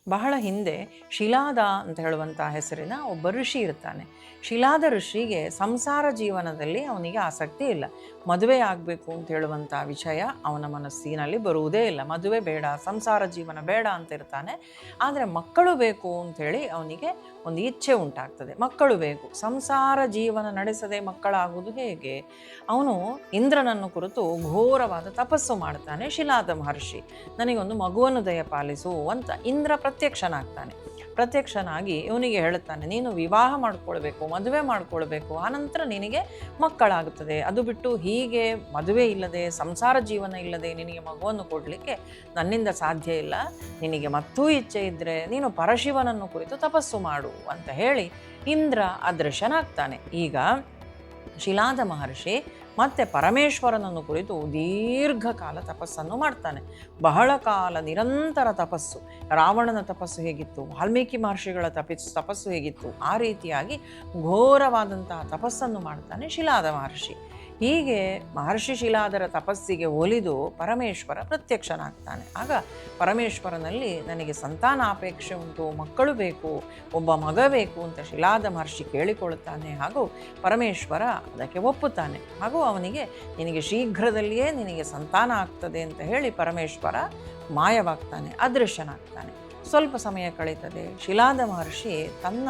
ಬಹಳ ಹಿಂದೆ ಶಿಲಾದ ಅಂತ ಹೇಳುವಂಥ ಹೆಸರಿನ ಒಬ್ಬ ಋಷಿ ಇರ್ತಾನೆ. ಶಿಲಾದ ಋಷಿಗೆ ಸಂಸಾರ ಜೀವನದಲ್ಲಿ ಅವನಿಗೆ ಆಸಕ್ತಿ ಇಲ್ಲ. ಮದುವೆ ಆಗಬೇಕು ಅಂತ ಹೇಳುವಂಥ ವಿಷಯ ಅವನ ಮನಸ್ಸಿನಲ್ಲಿ ಬರುವುದೇ ಇಲ್ಲ. ಮದುವೆ ಬೇಡ, ಸಂಸಾರ ಜೀವನ ಬೇಡ ಅಂತ ಇರ್ತಾನೆ. ಆದರೆ ಮಕ್ಕಳು ಬೇಕು ಅಂಥೇಳಿ ಅವನಿಗೆ ಒಂದು ಇಚ್ಛೆ ಉಂಟಾಗ್ತದೆ. ಮಕ್ಕಳು ಬೇಕು, ಸಂಸಾರ ಜೀವನ ನಡೆಸದೆ ಮಕ್ಕಳಾಗುವುದು ಹೇಗೆ? ಅವನು ಇಂದ್ರನನ್ನು ಕುರಿತು ಘೋರವಾದ ತಪಸ್ಸು ಮಾಡ್ತಾನೆ. ಶಿಲಾದ ಮಹರ್ಷಿ, ನನಗೊಂದು ಮಗುವನ್ನು ದಯಪಾಲಿಸು ಅಂತ ಇಂದ್ರ ಪ್ರತ್ಯಕ್ಷನಾಗಿ ಇವನಿಗೆ ಹೇಳುತ್ತಾನೆ, ನೀನು ವಿವಾಹ ಮಾಡಿಕೊಳ್ಬೇಕು, ಮದುವೆ ಮಾಡಿಕೊಳ್ಬೇಕು, ಆನಂತರ ನಿನಗೆ ಮಕ್ಕಳಾಗುತ್ತದೆ. ಅದು ಬಿಟ್ಟು ಹೀಗೆ ಮದುವೆ ಇಲ್ಲದೆ, ಸಂಸಾರ ಜೀವನ ಇಲ್ಲದೆ ನಿನಗೆ ಮಗುವನ್ನು ಕೊಡಲಿಕ್ಕೆ ನನ್ನಿಂದ ಸಾಧ್ಯ ಇಲ್ಲ. ನಿನಗೆ ಮತ್ತೂ ಇಚ್ಛೆ ಇದ್ದರೆ ನೀನು ಪರಶಿವನನ್ನು ಕುರಿತು ತಪಸ್ಸು ಮಾಡು ಅಂತ ಹೇಳಿ ಇಂದ್ರ ಅದೃಶ್ಯನಾಗ್ತಾನೆ. ಈಗ ಶಿಲಾದ ಮಹರ್ಷಿ ಮತ್ತೆ ಪರಮೇಶ್ವರನನ್ನು ಕುರಿತು ದೀರ್ಘಕಾಲ ತಪಸ್ಸನ್ನು ಮಾಡ್ತಾನೆ. ಬಹಳ ಕಾಲ ನಿರಂತರ ತಪಸ್ಸು. ರಾವಣನ ತಪಸ್ಸು ಹೇಗಿತ್ತು, ವಾಲ್ಮೀಕಿ ಮಹರ್ಷಿಗಳ ತಪಸ್ಸು ಹೇಗಿತ್ತು, ಆ ರೀತಿಯಾಗಿ ಘೋರವಾದಂತಹ ತಪಸ್ಸನ್ನು ಮಾಡ್ತಾನೆ ಶಿಲಾದ ಮಹರ್ಷಿ. ಹೀಗೆ ಮಹರ್ಷಿ ಶಿಲಾದರ ತಪಸ್ಸಿಗೆ ಒಲಿದು ಪರಮೇಶ್ವರ ಪ್ರತ್ಯಕ್ಷನಾಗ್ತಾನೆ. ಆಗ ಪರಮೇಶ್ವರನಲ್ಲಿ ನನಗೆ ಸಂತಾನ ಅಪೇಕ್ಷೆ ಉಂಟು, ಮಕ್ಕಳು ಬೇಕು, ಒಬ್ಬ ಮಗ ಬೇಕು ಅಂತ ಶಿಲಾದ ಮಹರ್ಷಿ ಕೇಳಿಕೊಳ್ಳುತ್ತಾನೆ. ಹಾಗೂ ಪರಮೇಶ್ವರ ಅದಕ್ಕೆ ಒಪ್ಪುತ್ತಾನೆ. ಹಾಗೂ ಅವನಿಗೆ ನಿನಗೆ ಶೀಘ್ರದಲ್ಲಿಯೇ ನಿನಗೆ ಸಂತಾನ ಆಗ್ತದೆ ಅಂತ ಹೇಳಿ ಪರಮೇಶ್ವರ ಮಾಯವಾಗ್ತಾನೆ, ಅದೃಶ್ಯನಾಗ್ತಾನೆ. ಸ್ವಲ್ಪ ಸಮಯ ಕಳೀತದೆ. ಶಿಲಾದ ಮಹರ್ಷಿ ತನ್ನ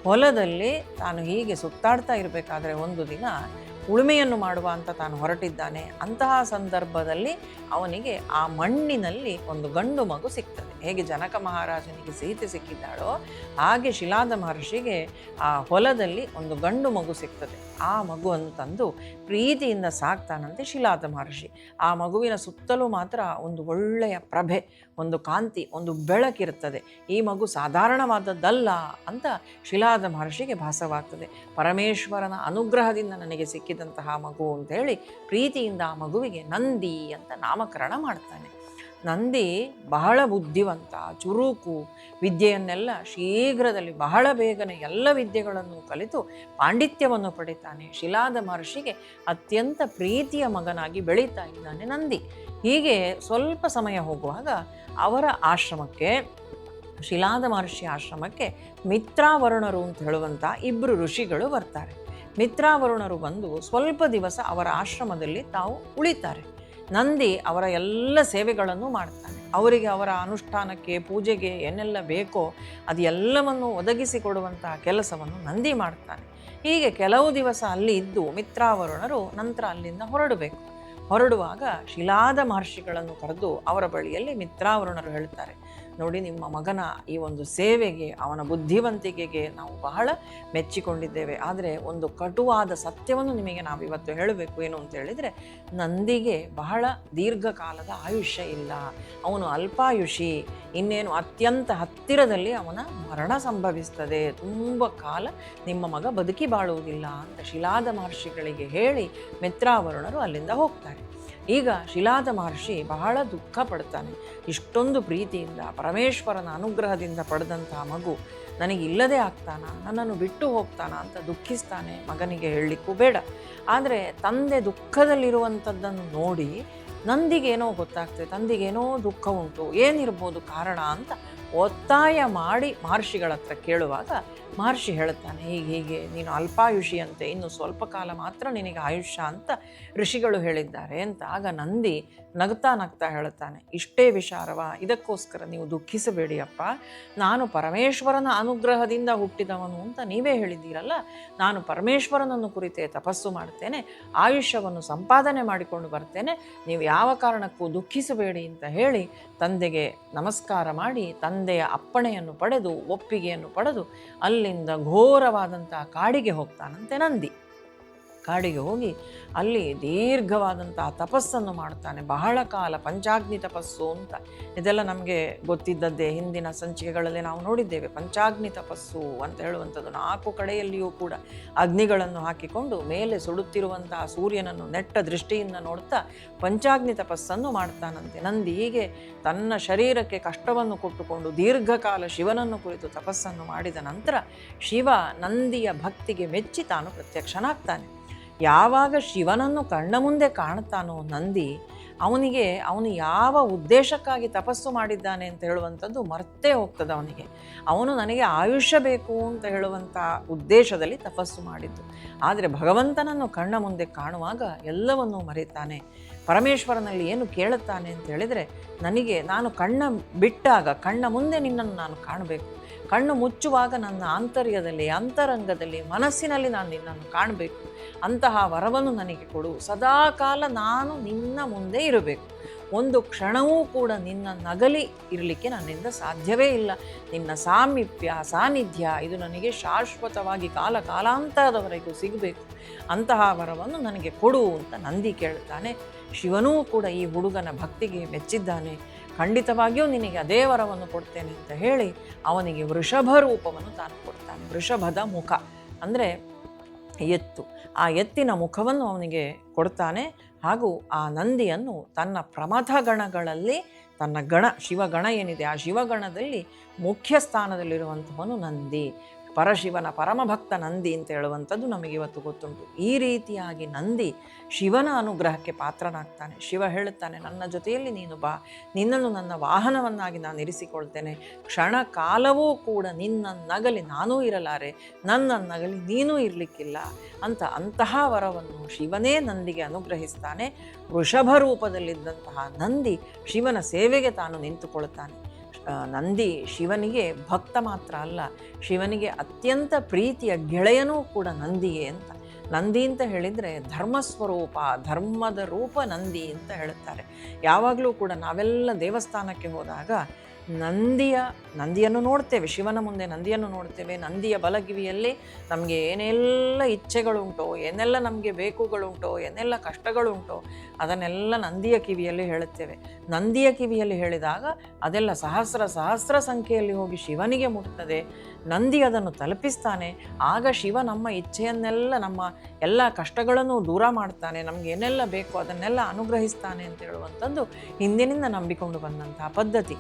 ಹೊಲದಲ್ಲಿ ತಾನು ಹೀಗೆ ಸುತ್ತಾಡ್ತಾ ಇರಬೇಕಾದ್ರೆ ಒಂದು ದಿನ ಉಳುಮೆಯನ್ನು ಮಾಡುವ ಅಂತ ತಾನು ಹೊರಟಿದ್ದಾನೆ. ಅಂತಹ ಸಂದರ್ಭದಲ್ಲಿ ಅವನಿಗೆ ಆ ಮಣ್ಣಿನಲ್ಲಿ ಒಂದು ಗಂಡು ಮಗು ಸಿಗ್ತದೆ. ಹೇಗೆ ಜನಕ ಮಹಾರಾಜನಿಗೆ ಸೀತೆ ಸಿಕ್ಕಿದ್ದಾಳೋ ಹಾಗೆ ಶಿಲಾದ ಮಹರ್ಷಿಗೆ ಆ ಹೊಲದಲ್ಲಿ ಒಂದು ಗಂಡು ಮಗು ಸಿಗ್ತದೆ. ಆ ಮಗುವನ್ನು ತಂದು ಪ್ರೀತಿಯಿಂದ ಸಾಕ್ತಾನಂತೆ ಶಿಲಾದ ಮಹರ್ಷಿ. ಆ ಮಗುವಿನ ಸುತ್ತಲೂ ಮಾತ್ರ ಒಂದು ಒಳ್ಳೆಯ ಪ್ರಭೆ, ಒಂದು ಕಾಂತಿ, ಒಂದು ಬೆಳಕಿರ್ತದೆ. ಈ ಮಗು ಸಾಧಾರಣವಾದದ್ದಲ್ಲ ಅಂತ ಶಿಲಾದ ಮಹರ್ಷಿಗೆ ಭಾಸವಾಗ್ತದೆ. ಪರಮೇಶ್ವರನ ಅನುಗ್ರಹದಿಂದ ನನಗೆ ಸಿಕ್ಕಿದಂತಹ ಮಗು ಅಂತೇಳಿ ಪ್ರೀತಿಯಿಂದ ಆ ಮಗುವಿಗೆ ನಂದಿ ಅಂತ ನಾಮಕರಣ ಮಾಡ್ತಾನೆ. ನಂದಿ ಬಹಳ ಬುದ್ಧಿವಂತ, ಚುರುಕು, ವಿದ್ಯೆಯನ್ನೆಲ್ಲ ಶೀಘ್ರದಲ್ಲಿ ಬಹಳ ಬೇಗನೆ ಎಲ್ಲ ವಿದ್ಯೆಗಳನ್ನು ಕಲಿತು ಪಾಂಡಿತ್ಯವನ್ನು ಪಡಿತಾನೆ. ಶಿಲಾದ ಮಹರ್ಷಿಗೆ ಅತ್ಯಂತ ಪ್ರೀತಿಯ ಮಗನಾಗಿ ಬೆಳೀತಾ ಇದ್ದಾನೆ ನಂದಿ. ಹೀಗೆ ಸ್ವಲ್ಪ ಸಮಯ ಹೋಗುವಾಗ ಅವರ ಆಶ್ರಮಕ್ಕೆ, ಶಿಲಾದ ಮಹರ್ಷಿ ಆಶ್ರಮಕ್ಕೆ ಮಿತ್ರಾವರುಣರು ಅಂತ ಹೇಳುವಂಥ ಇಬ್ಬರು ಋಷಿಗಳು ಬರ್ತಾರೆ. ಮಿತ್ರಾವರುಣರು ಬಂದು ಸ್ವಲ್ಪ ದಿವಸ ಅವರ ಆಶ್ರಮದಲ್ಲಿ ತಾವು ಉಳಿತಾರೆ. ನಂದಿ ಅವರ ಎಲ್ಲ ಸೇವೆಗಳನ್ನು ಮಾಡ್ತಾನೆ. ಅವರಿಗೆ ಅವರ ಅನುಷ್ಠಾನಕ್ಕೆ, ಪೂಜೆಗೆ ಏನೆಲ್ಲ ಬೇಕೋ ಅದು ಎಲ್ಲವನ್ನು ಒದಗಿಸಿಕೊಡುವಂತಹ ಕೆಲಸವನ್ನು ನಂದಿ ಮಾಡ್ತಾನೆ. ಹೀಗೆ ಕೆಲವು ದಿವಸ ಅಲ್ಲಿ ಇದ್ದು ಮಿತ್ರಾವರುಣರು ನಂತರ ಅಲ್ಲಿಂದ ಹೊರಡುವಾಗ ಶಿಲಾದ ಮಹರ್ಷಿಗಳನ್ನು ಕರೆದು ಅವರ ಬಳಿಯಲ್ಲಿ ಮಿತ್ರಾವರುಣರು ಹೇಳ್ತಾರೆ, ನೋಡಿ, ನಿಮ್ಮ ಮಗನ ಈ ಒಂದು ಸೇವೆಗೆ, ಅವನ ಬುದ್ಧಿವಂತಿಕೆಗೆ ನಾವು ಬಹಳ ಮೆಚ್ಚಿಕೊಂಡಿದ್ದೇವೆ. ಆದರೆ ಒಂದು ಕಟುವಾದ ಸತ್ಯವನ್ನು ನಿಮಗೆ ನಾವಿವತ್ತು ಹೇಳಬೇಕು. ಏನು ಅಂತ ಹೇಳಿದರೆ, ನಂದಿಗೆ ಬಹಳ ದೀರ್ಘಕಾಲದ ಆಯುಷ್ಯ ಇಲ್ಲ, ಅವನು ಅಲ್ಪಾಯುಷಿ. ಇನ್ನೇನು ಅತ್ಯಂತ ಹತ್ತಿರದಲ್ಲಿ ಅವನ ಮರಣ ಸಂಭವಿಸ್ತದೆ, ತುಂಬ ಕಾಲ ನಿಮ್ಮ ಮಗ ಬದುಕಿ ಬಾಳುವುದಿಲ್ಲ ಅಂತ ಶಿಲಾದ ಮಹರ್ಷಿಗಳಿಗೆ ಹೇಳಿ ಮಿತ್ರಾವರುಣರು ಅಲ್ಲಿಂದ ಹೋಗ್ತಾರೆ. ಈಗ ಶಿಲಾದ ಮಹರ್ಷಿ ಬಹಳ ದುಃಖ ಪಡ್ತಾನೆ. ಇಷ್ಟೊಂದು ಪ್ರೀತಿಯಿಂದ ಪರಮೇಶ್ವರನ ಅನುಗ್ರಹದಿಂದ ಪಡೆದಂತಹ ಮಗು ನನಗೆ ಇಲ್ಲದೆ ಆಗ್ತಾನ, ನನ್ನನ್ನು ಬಿಟ್ಟು ಹೋಗ್ತಾನ ಅಂತ ದುಃಖಿಸ್ತಾನೆ. ಮಗನಿಗೆ ಹೇಳಲಿಕ್ಕೂ ಬೇಡ. ಆದರೆ ತಂದೆ ದುಃಖದಲ್ಲಿರುವಂಥದ್ದನ್ನು ನೋಡಿ ನಂದಿಗೇನೋ ಗೊತ್ತಾಗ್ತದೆ, ತಂದೆಗೇನೋ ದುಃಖ ಉಂಟು, ಏನಿರ್ಬೋದು ಕಾರಣ ಅಂತ ಒತ್ತಾಯ ಮಾಡಿ ಮಹರ್ಷಿಗಳ ಹತ್ರ ಕೇಳುವಾಗ ಮಹರ್ಷಿ ಹೇಳುತ್ತಾನೆ, ಹೀಗೆ ನೀನು ಅಲ್ಪಾಯುಷಿಯಂತೆ, ಇನ್ನು ಸ್ವಲ್ಪ ಕಾಲ ಮಾತ್ರ ನಿನಗೆ ಆಯುಷ್ಯ ಅಂತ ಋಷಿಗಳು ಹೇಳಿದ್ದಾರೆ ಅಂತ. ಆಗ ನಂದಿ ನಗ್ತಾ ಹೇಳುತ್ತಾನೆ, ಇಷ್ಟೇ ವಿಚಾರವ, ಇದಕ್ಕೋಸ್ಕರ ನೀವು ದುಃಖಿಸಬೇಡಿ ಅಪ್ಪ. ನಾನು ಪರಮೇಶ್ವರನ ಅನುಗ್ರಹದಿಂದ ಹುಟ್ಟಿದವನು ಅಂತ ನೀವೇ ಹೇಳಿದ್ದೀರಲ್ಲ, ನಾನು ಪರಮೇಶ್ವರನನ್ನು ಕುರಿತೇ ತಪಸ್ಸು ಮಾಡ್ತೇನೆ, ಆಯುಷ್ಯವನ್ನು ಸಂಪಾದನೆ ಮಾಡಿಕೊಂಡು ಬರ್ತೇನೆ, ನೀವು ಯಾವ ಕಾರಣಕ್ಕೂ ದುಃಖಿಸಬೇಡಿ ಅಂತ ಹೇಳಿ ತಂದೆಗೆ ನಮಸ್ಕಾರ ಮಾಡಿ ತಂದೆಯ ಅಪ್ಪಣೆಯನ್ನು ಪಡೆದು, ಒಪ್ಪಿಗೆಯನ್ನು ಪಡೆದು ಅಲ್ಲಿಂದ ಘೋರವಾದಂಥ ಕಾಡಿಗೆ ಹೋಗ್ತಾನಂತೆ ನಂದಿ. ಕಾಡಿಗೆ ಹೋಗಿ ಅಲ್ಲಿ ದೀರ್ಘವಾದಂತಹ ತಪಸ್ಸನ್ನು ಮಾಡ್ತಾನೆ. ಬಹಳ ಕಾಲ ಪಂಚಾಗ್ನಿ ತಪಸ್ಸು ಅಂತ, ಇದೆಲ್ಲ ನಮಗೆ ಗೊತ್ತಿದ್ದದ್ದೇ. ಹಿಂದಿನ ಸಂಚಿಕೆಗಳಲ್ಲಿ ನಾವು ನೋಡಿದ್ದೇವೆ. ಪಂಚಾಗ್ನಿ ತಪಸ್ಸು ಅಂತ ಹೇಳುವಂಥದ್ದು 4 ಕಡೆಯಲ್ಲಿಯೂ ಕೂಡ ಅಗ್ನಿಗಳನ್ನು ಹಾಕಿಕೊಂಡು ಮೇಲೆ ಸುಡುತ್ತಿರುವಂತಹ ಸೂರ್ಯನನ್ನು ನೆಟ್ಟ ದೃಷ್ಟಿಯಿಂದ ನೋಡ್ತಾ ಪಂಚಾಗ್ನಿ ತಪಸ್ಸನ್ನು ಮಾಡ್ತಾನಂತೆ ನಂದಿ. ಹೀಗೆ ತನ್ನ ಶರೀರಕ್ಕೆ ಕಷ್ಟವನ್ನು ಕೊಟ್ಟುಕೊಂಡು ದೀರ್ಘಕಾಲ ಶಿವನನ್ನು ಕುರಿತು ತಪಸ್ಸನ್ನು ಮಾಡಿದ ನಂತರ ಶಿವ ನಂದಿಯ ಭಕ್ತಿಗೆ ಮೆಚ್ಚಿ ತಾನು ಪ್ರತ್ಯಕ್ಷನಾಗ್ತಾನೆ. ಯಾವಾಗ ಶಿವನನ್ನು ಕಣ್ಣ ಮುಂದೆ ಕಾಣುತ್ತಾನೋ ನಂದಿ, ಅವನು ಯಾವ ಉದ್ದೇಶಕ್ಕಾಗಿ ತಪಸ್ಸು ಮಾಡಿದ್ದಾನೆ ಅಂತ ಹೇಳುವಂಥದ್ದು ಮರ್ತೇ ಹೋಗ್ತದೆ ಅವನಿಗೆ. ಅವನು ನನಗೆ ಆಯುಷ್ಯ ಬೇಕು ಅಂತ ಹೇಳುವಂಥ ಉದ್ದೇಶದಲ್ಲಿ ತಪಸ್ಸು ಮಾಡಿದ್ದು. ಆದರೆ ಭಗವಂತನನ್ನು ಕಣ್ಣ ಮುಂದೆ ಕಾಣುವಾಗ ಎಲ್ಲವನ್ನೂ ಮರೆತಾನೆ. ಪರಮೇಶ್ವರನಲ್ಲಿ ಏನು ಕೇಳುತ್ತಾನೆ ಅಂತ ಹೇಳಿದರೆ, ನಾನು ಕಣ್ಣ ಬಿಟ್ಟಾಗ ಕಣ್ಣ ಮುಂದೆ ನಿನ್ನನ್ನು ನಾನು ಕಾಣಬೇಕು, ಕಣ್ಣು ಮುಚ್ಚುವಾಗ ನನ್ನ ಆಂತರ್ಯದಲ್ಲಿ, ಅಂತರಂಗದಲ್ಲಿ, ಮನಸ್ಸಿನಲ್ಲಿ ನಾನು ನಿನ್ನನ್ನು ಕಾಣಬೇಕು, ಅಂತಹ ವರವನ್ನು ನನಗೆ ಕೊಡು. ಸದಾಕಾಲ ನಾನು ನಿನ್ನ ಮುಂದೆ ಇರಬೇಕು, ಒಂದು ಕ್ಷಣವೂ ಕೂಡ ನಿನ್ನ ನಗಲಿ ಇರಲಿಕ್ಕೆ ನನ್ನಿಂದ ಸಾಧ್ಯವೇ ಇಲ್ಲ. ನಿನ್ನ ಸಾಮೀಪ್ಯ, ಸಾನ್ನಿಧ್ಯ ಇದು ನನಗೆ ಶಾಶ್ವತವಾಗಿ ಕಾಲಾಂತರದವರೆಗೂ ಸಿಗಬೇಕು. ಅಂತಹ ವರವನ್ನು ನನಗೆ ಕೊಡು ಅಂತ ನಂದಿ ಕೇಳ್ತಾನೆ. ಶಿವನೂ ಕೂಡ ಈ ಹುಡುಗನ ಭಕ್ತಿಗೆ ಮೆಚ್ಚಿದ್ದಾನೆ. ಖಂಡಿತವಾಗಿಯೂ ನಿನಗೆ ಅದೇ ವರವನ್ನು ಕೊಡ್ತೇನೆ ಅಂತ ಹೇಳಿ ಅವನಿಗೆ ವೃಷಭ ರೂಪವನ್ನು ತಾನು ಕೊಡ್ತಾನೆ. ವೃಷಭದ ಮುಖ ಅಂದರೆ ಎತ್ತು, ಆ ಎತ್ತಿನ ಮುಖವನ್ನು ಅವನಿಗೆ ಕೊಡ್ತಾನೆ. ಹಾಗೂ ಆ ನಂದಿಯನ್ನು ತನ್ನ ಪ್ರಮಥ ಗಣಗಳಲ್ಲಿ, ತನ್ನ ಗಣ ಶಿವಗಣ ಏನಿದೆ ಆ ಶಿವಗಣದಲ್ಲಿ ಮುಖ್ಯ ಸ್ಥಾನದಲ್ಲಿರುವಂಥವನು ನಂದಿ. ಪರಶಿವನ ಪರಮಭಕ್ತ ನಂದಿ ಅಂತ ಹೇಳುವಂಥದ್ದು ನಮಗೆ ಇವತ್ತು ಗೊತ್ತುಂಟು. ಈ ರೀತಿಯಾಗಿ ನಂದಿ ಶಿವನ ಅನುಗ್ರಹಕ್ಕೆ ಪಾತ್ರನಾಗ್ತಾನೆ. ಶಿವ ಹೇಳುತ್ತಾನೆ, ನನ್ನ ಜೊತೆಯಲ್ಲಿ ನೀನು ಬಾ, ನಿನ್ನನ್ನು ನನ್ನ ವಾಹನವನ್ನಾಗಿ ನಾನು ಇರಿಸಿಕೊಳ್ತೇನೆ, ಕ್ಷಣ ಕಾಲವೂ ಕೂಡ ನಿನ್ನನ್ನಗಲಿ ನಾನೂ ಇರಲಾರೆ, ನನ್ನನ್ನಗಲಿ ನೀನೂ ಇರಲಿಕ್ಕಿಲ್ಲ ಅಂತಹ ವರವನ್ನು ಶಿವನೇ ನಂದಿಗೆ ಅನುಗ್ರಹಿಸ್ತಾನೆ. ವೃಷಭ ರೂಪದಲ್ಲಿದ್ದಂತಹ ನಂದಿ ಶಿವನ ಸೇವೆಗೆ ತಾನು ನಿಂತುಕೊಳ್ಳುತ್ತಾನೆ. ನಂದಿ ಶಿವನಿಗೆ ಭಕ್ತ ಮಾತ್ರ ಅಲ್ಲ, ಶಿವನಿಗೆ ಅತ್ಯಂತ ಪ್ರೀತಿಯ ಗೆಳೆಯನೂ ಕೂಡ ನಂದಿಯೇ ಅಂತ. ನಂದಿ ಅಂತ ಹೇಳಿದರೆ ಧರ್ಮಸ್ವರೂಪ, ಧರ್ಮದ ರೂಪ ನಂದಿ ಅಂತ ಹೇಳುತ್ತಾರೆ. ಯಾವಾಗಲೂ ಕೂಡ ನಾವೆಲ್ಲ ದೇವಸ್ಥಾನಕ್ಕೆ ಹೋದಾಗ ನಂದಿಯನ್ನು ನೋಡ್ತೇವೆ, ಶಿವನ ಮುಂದೆ ನಂದಿಯನ್ನು ನೋಡ್ತೇವೆ. ನಂದಿಯ ಬಲಗಿವಿಯಲ್ಲಿ ನಮಗೆ ಏನೆಲ್ಲ ಇಚ್ಛೆಗಳುಂಟೋ, ಏನೆಲ್ಲ ನಮಗೆ ಬೇಕುಗಳುಂಟೋ, ಏನೆಲ್ಲ ಕಷ್ಟಗಳುಂಟೋ ಅದನ್ನೆಲ್ಲ ನಂದಿಯ ಕಿವಿಯಲ್ಲಿ ಹೇಳುತ್ತೇವೆ. ನಂದಿಯ ಕಿವಿಯಲ್ಲಿ ಹೇಳಿದಾಗ ಅದೆಲ್ಲ ಸಹಸ್ರ ಸಂಖ್ಯೆಯಲ್ಲಿ ಹೋಗಿ ಶಿವನಿಗೆ ಮುಟ್ತದೆ. ನಂದಿ ಅದನ್ನು ತಲುಪಿಸ್ತಾನೆ. ಆಗ ಶಿವ ನಮ್ಮ ಇಚ್ಛೆಯನ್ನೆಲ್ಲ, ನಮ್ಮ ಎಲ್ಲ ಕಷ್ಟಗಳನ್ನು ದೂರ ಮಾಡ್ತಾನೆ, ನಮ್ಗೆ ಏನೆಲ್ಲ ಬೇಕು ಅದನ್ನೆಲ್ಲ ಅನುಗ್ರಹಿಸ್ತಾನೆ ಅಂತ ಹೇಳುವಂಥದ್ದು ಹಿಂದಿನಿಂದ ನಂಬಿಕೊಂಡು ಬಂದಂತಹ ಪದ್ಧತಿ.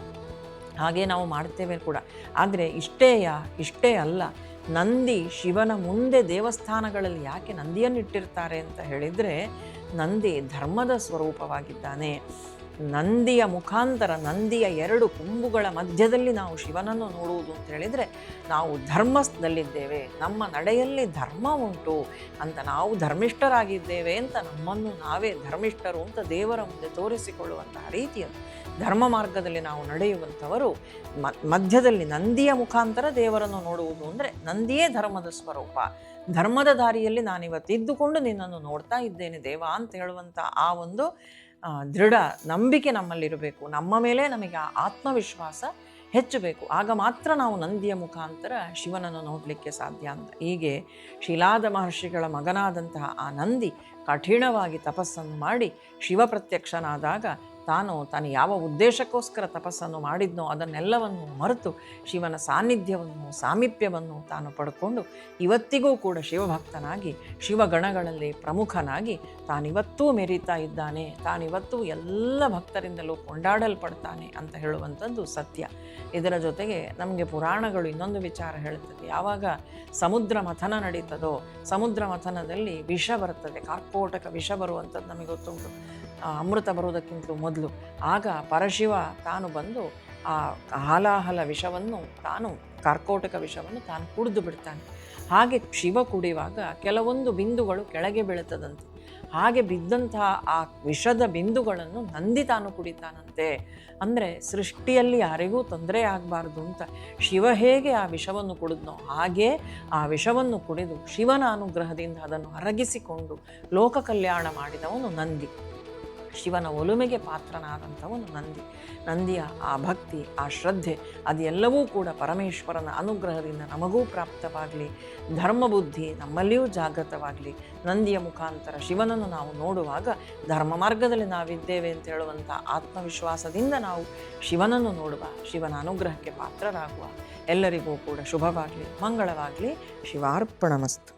ಹಾಗೆ ನಾವು ಮಾಡ್ತೇವೆ ಕೂಡ. ಆದರೆ ಇಷ್ಟೇ ಅಲ್ಲ, ನಂದಿ ಶಿವನ ಮುಂದೆ ದೇವಸ್ಥಾನಗಳಲ್ಲಿ ಯಾಕೆ ನಂದಿಯನ್ನು ಇಟ್ಟಿರ್ತಾರೆ ಅಂತ ಹೇಳಿದರೆ, ನಂದಿ ಧರ್ಮದ ಸ್ವರೂಪವಾಗಿದ್ದಾನೆ. ನಂದಿಯ ಮುಖಾಂತರ, ನಂದಿಯ ಎರಡು ಕೊಂಬುಗಳ ಮಧ್ಯದಲ್ಲಿ ನಾವು ಶಿವನನ್ನು ನೋಡುವುದು ಅಂತ ಹೇಳಿದರೆ ನಾವು ಧರ್ಮದಲ್ಲಿದ್ದೇವೆ, ನಮ್ಮ ನಡೆಯಲ್ಲಿ ಧರ್ಮ ಉಂಟು ಅಂತ, ನಾವು ಧರ್ಮಿಷ್ಠರಾಗಿದ್ದೇವೆ ಅಂತ ನಮ್ಮನ್ನು ನಾವೇ ಧರ್ಮಿಷ್ಠರು ಅಂತ ದೇವರ ಮುಂದೆ ತೋರಿಸಿಕೊಳ್ಳುವಂತಹ ರೀತಿಯಲ್ಲಿ ಧರ್ಮ ಮಾರ್ಗದಲ್ಲಿ ನಾವು ನಡೆಯುವಂಥವರು. ಮಧ್ಯದಲ್ಲಿ ನಂದಿಯ ಮುಖಾಂತರ ದೇವರನ್ನು ನೋಡುವುದು ಅಂದರೆ ನಂದಿಯೇ ಧರ್ಮದ ಸ್ವರೂಪ. ಧರ್ಮದ ದಾರಿಯಲ್ಲಿ ನಾನಿವತ್ತು ಇದ್ದುಕೊಂಡು ನಿನ್ನನ್ನು ನೋಡ್ತಾ ಇದ್ದೇನೆ ದೇವ ಅಂತ ಹೇಳುವಂಥ ಆ ಒಂದು ದೃಢ ನಂಬಿಕೆ ನಮ್ಮಲ್ಲಿರಬೇಕು. ನಮ್ಮ ಮೇಲೆ ನಮಗೆ ಆ ಆತ್ಮವಿಶ್ವಾಸ ಹೆಚ್ಚಬೇಕು. ಆಗ ಮಾತ್ರ ನಾವು ನಂದಿಯ ಮುಖಾಂತರ ಶಿವನನ್ನು ನೋಡಲಿಕ್ಕೆ ಸಾಧ್ಯ ಅಂತ. ಹೀಗೆ ಶಿಲಾದ ಮಹರ್ಷಿಗಳ ಮಗನಾದಂತಹ ಆ ನಂದಿ ಕಠಿಣವಾಗಿ ತಪಸ್ಸನ್ನು ಮಾಡಿ ಶಿವ ಪ್ರತ್ಯಕ್ಷನಾದಾಗ ತಾನು ಯಾವ ಉದ್ದೇಶಕ್ಕೋಸ್ಕರ ತಪಸ್ಸನ್ನು ಮಾಡಿದ್ನೋ ಅದನ್ನೆಲ್ಲವನ್ನು ಮರೆತು ಶಿವನ ಸಾನ್ನಿಧ್ಯವನ್ನು, ಸಾಮೀಪ್ಯವನ್ನು ತಾನು ಪಡ್ಕೊಂಡು ಇವತ್ತಿಗೂ ಕೂಡ ಶಿವಭಕ್ತನಾಗಿ ಶಿವಗಣಗಳಲ್ಲಿ ಪ್ರಮುಖನಾಗಿ ತಾನಿವತ್ತೂ ಮೆರೀತಾ ಇದ್ದಾನೆ. ತಾನಿವತ್ತೂ ಎಲ್ಲ ಭಕ್ತರಿಂದಲೂ ಕೊಂಡಾಡಲ್ಪಡ್ತಾನೆ ಅಂತ ಹೇಳುವಂಥದ್ದು ಸತ್ಯ. ಇದರ ಜೊತೆಗೆ ನಮಗೆ ಪುರಾಣಗಳು ಇನ್ನೊಂದು ವಿಚಾರ ಹೇಳುತ್ತದೆ. ಯಾವಾಗ ಸಮುದ್ರ ಮಥನ ನಡೀತದೋ, ಸಮುದ್ರ ಮಥನದಲ್ಲಿ ವಿಷ ಬರ್ತದೆ, ಕಾರ್ಕೋಟಕ ವಿಷ ಬರುವಂಥದ್ದು ನಮಗೆ ಗೊತ್ತುಂಟು. ಅಮೃತ ಬರುವುದಕ್ಕಿಂತಲೂ ಮೊದಲು ಆಗ ಪರಶಿವ ತಾನು ಬಂದು ಆ ಹಾಲಾಹಲ ವಿಷವನ್ನು, ಕಾರ್ಕೋಟಕ ವಿಷವನ್ನು ತಾನು ಕುಡಿದು ಬಿಡ್ತಾನೆ. ಹಾಗೆ ಶಿವ ಕುಡಿಯುವಾಗ ಕೆಲವೊಂದು ಬಿಂದುಗಳು ಕೆಳಗೆ ಬೀಳುತ್ತದಂತೆ. ಹಾಗೆ ಬಿದ್ದಂತಹ ಆ ವಿಷದ ಬಿಂದುಗಳನ್ನು ನಂದಿ ತಾನು ಕುಡಿತಾನಂತೆ. ಅಂದರೆ ಸೃಷ್ಟಿಯಲ್ಲಿ ಯಾರಿಗೂ ತೊಂದರೆ ಆಗಬಾರ್ದು ಅಂತ ಶಿವ ಹೇಗೆ ಆ ವಿಷವನ್ನು ಕುಡಿದ್ನೋ ಹಾಗೆ ಆ ವಿಷವನ್ನು ಕುಡಿದು ಶಿವನ ಅನುಗ್ರಹದಿಂದ ಅದನ್ನು ಅರಗಿಸಿಕೊಂಡು ಲೋಕ ಕಲ್ಯಾಣ ಮಾಡಿದವನು ನಂದಿ. ಶಿವನ ಒಲುಮೆಗೆ ಪಾತ್ರನಾದಂಥವನು ನಂದಿಯ ಆ ಭಕ್ತಿ, ಆ ಶ್ರದ್ಧೆ ಅದೆಲ್ಲವೂ ಕೂಡ ಪರಮೇಶ್ವರನ ಅನುಗ್ರಹದಿಂದ ನಮಗೂ ಪ್ರಾಪ್ತವಾಗಲಿ. ಧರ್ಮಬುದ್ಧಿ ನಮ್ಮಲ್ಲಿಯೂ ಜಾಗೃತವಾಗಲಿ. ನಂದಿಯ ಮುಖಾಂತರ ಶಿವನನ್ನು ನಾವು ನೋಡುವಾಗ ಧರ್ಮ ಮಾರ್ಗದಲ್ಲಿ ನಾವಿದ್ದೇವೆ ಅಂತ ಹೇಳುವಂಥ ಆತ್ಮವಿಶ್ವಾಸದಿಂದ ನಾವು ಶಿವನನ್ನು ನೋಡುವ, ಶಿವನ ಅನುಗ್ರಹಕ್ಕೆ ಪಾತ್ರರಾಗುವ. ಎಲ್ಲರಿಗೂ ಕೂಡ ಶುಭವಾಗಲಿ, ಮಂಗಳವಾಗಲಿ. ಶಿವಾರ್ಪಣಮಸ್ತು.